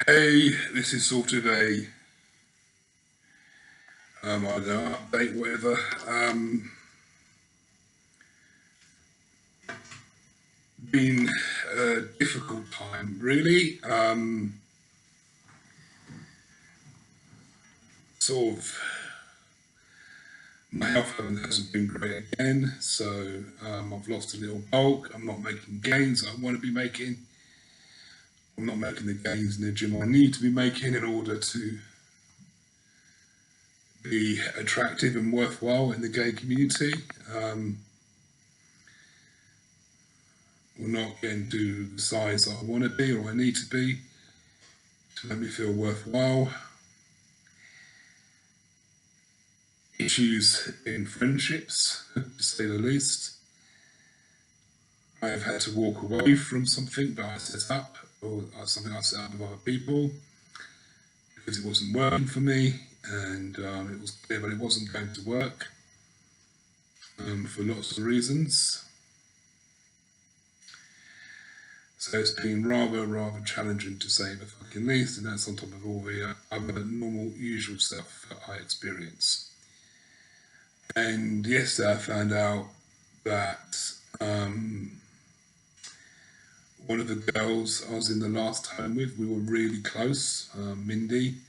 Hey, this is sort of a, I don't know, update, whatever. Been a difficult time, really. Sort of, my health hasn't been great again, so I've lost a little bulk. I'm not making gains I want to be making. I'm not making the gains in the gym I need to be making in order to be attractive and worthwhile in the gay community. We're not getting to the size that I want to be or I need to be to make me feel worthwhile. Issues in friendships, to say the least. I have had to walk away from something that I set up, or something I set up with other people, because it wasn't working for me, and it was clear that it wasn't going to work for lots of reasons. So it's been rather challenging, to say the fucking least, and that's on top of all the other normal, usual stuff that I experience. And yesterday I found out that one of the girls I was in the last home with, we were really close, Mindy.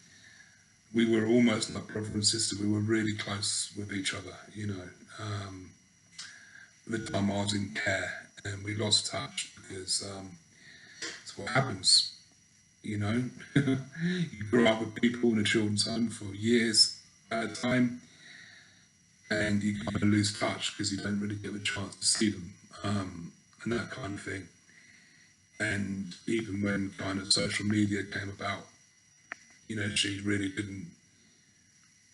We were almost like brother and sister. We were really close with each other, you know. The time I was in care, and we lost touch because it's what happens, you know. You grow up with people in a children's home for years at a time, and you kind of lose touch because you don't really get the chance to see them, and that kind of thing. And even when kind of social media came about, you know, she really didn't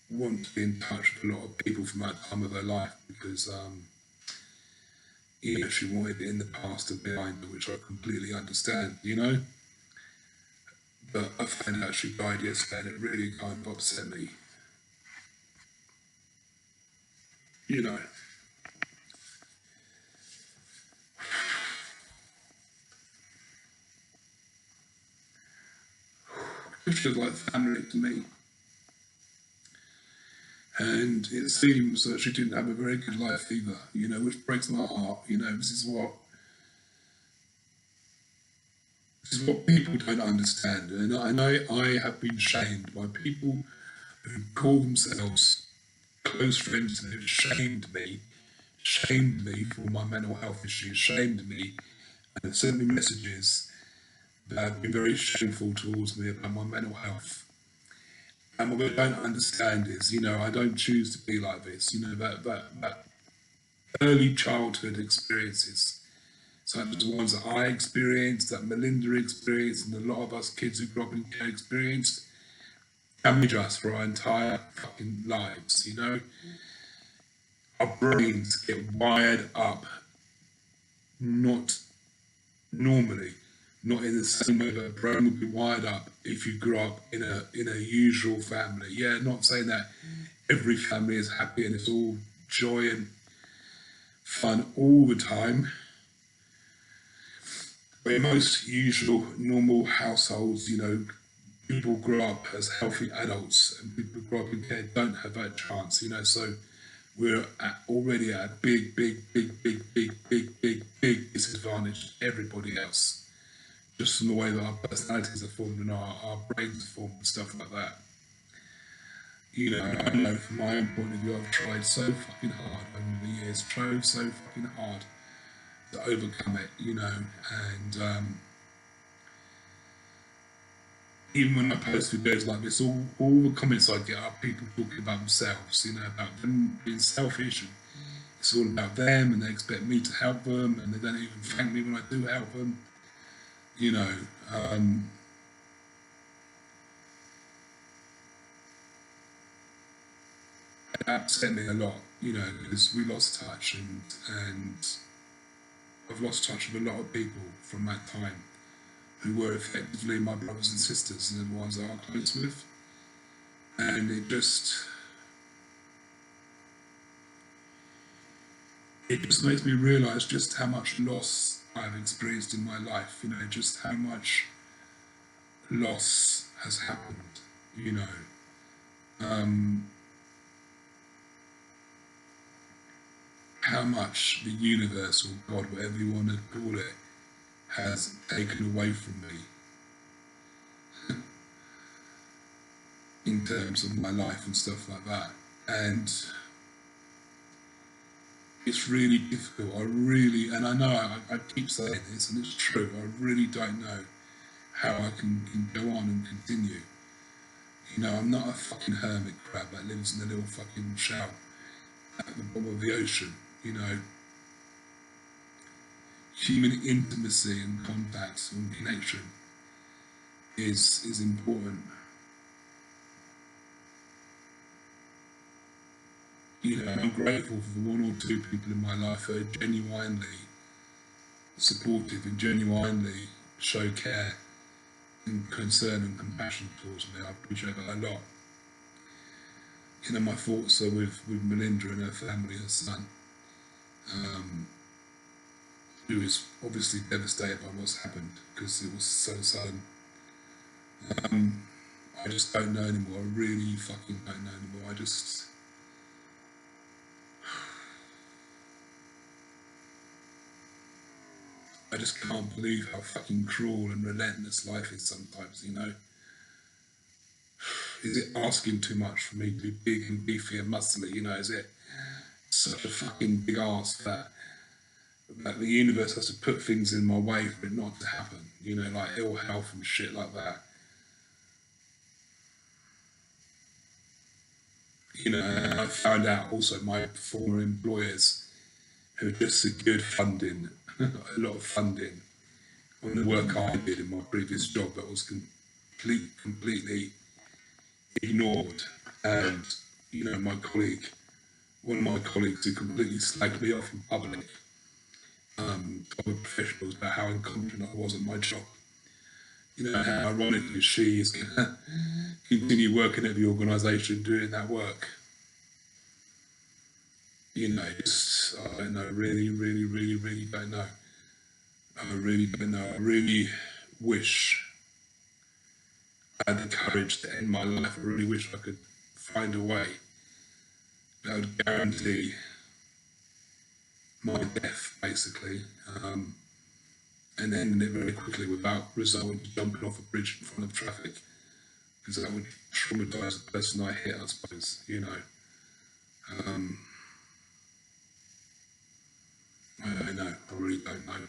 want to be in touch with a lot of people from that time of her life because, you know, she wanted it in the past and behind her, which I completely understand, you know. But I found out she died yesterday and it really kind of upset me, you know. She was like family to me. And it seems that she didn't have a very good life either, you know, which breaks my heart. You know, this is what people don't understand. And I have been shamed by people who call themselves close friends to me, shamed me for my mental health issues, shamed me, and sent me messages that have been very shameful towards me about my mental health. And what they don't understand is, you know, I don't choose to be like this. You know, that early childhood experiences, such as the ones that I experienced, that Melinda experienced, and a lot of us kids who grew up in care experienced, damage us for our entire fucking lives, you know? Our brains get wired up, not normally, not in the same way that a brain would be wired up if you grew up in a usual family. Yeah, not saying that every family is happy and it's all joy and fun all the time. But in most usual, normal households, you know, people grow up as healthy adults and people who grow up in care don't have that chance, you know, so we're already at a big disadvantage to everybody else, just from the way that our personalities are formed and our brains are formed and stuff like that. You know, I know from my own point of view, I've tried so fucking hard over the years, tried so fucking hard to overcome it, you know, and even when I post videos like this, all the comments I get are people talking about themselves, you know, about them being selfish, and it's all about them, and they expect me to help them, and they don't even thank me when I do help them, you know. It upset me a lot, you know, because we lost touch, and I've lost touch with a lot of people from that time who were effectively my brothers and sisters and the ones that I'm close with. And it just makes me realise just how much loss I've experienced in my life, you know, just how much loss has happened, you know. How much the universe or God, whatever you want to call it, has taken away from me in terms of my life and stuff like that. And it's really difficult. And I know I keep saying this, and it's true, I really don't know how I can go on and continue. You know, I'm not a fucking hermit crab that lives in a little fucking shell at the bottom of the ocean. You know, human intimacy and contact and connection is important. You know, I'm grateful for the one or two people in my life who are genuinely supportive and genuinely show care and concern and compassion towards me. I appreciate that a lot. You know, my thoughts are with Melinda and her family, her son, who is obviously devastated by what's happened because it was so sudden. I just don't know anymore. I really fucking don't know anymore. I just can't believe how fucking cruel and relentless life is sometimes, you know. Is it asking too much for me to be big and beefy and muscly, you know? Is it such a fucking big ask that the universe has to put things in my way for it not to happen, you know, like ill health and shit like that. You know, and I found out also my former employers who just secured funding, a lot of funding on the work I did in my previous job that was completely ignored. And, you know, one of my colleagues who completely slagged me off in public, other professionals about how incompetent I was at my job. You know, how ironically she is going to continue working at the organisation doing that work. You know, just, I don't know, really, really, really, really don't know. I really don't know. I really wish I had the courage to end my life. I really wish I could find a way that would guarantee my death, basically, and ending it very quickly without resorting to jumping off a bridge in front of traffic, because that would traumatise the person I hit, I suppose, you know. I don't know. I really don't know.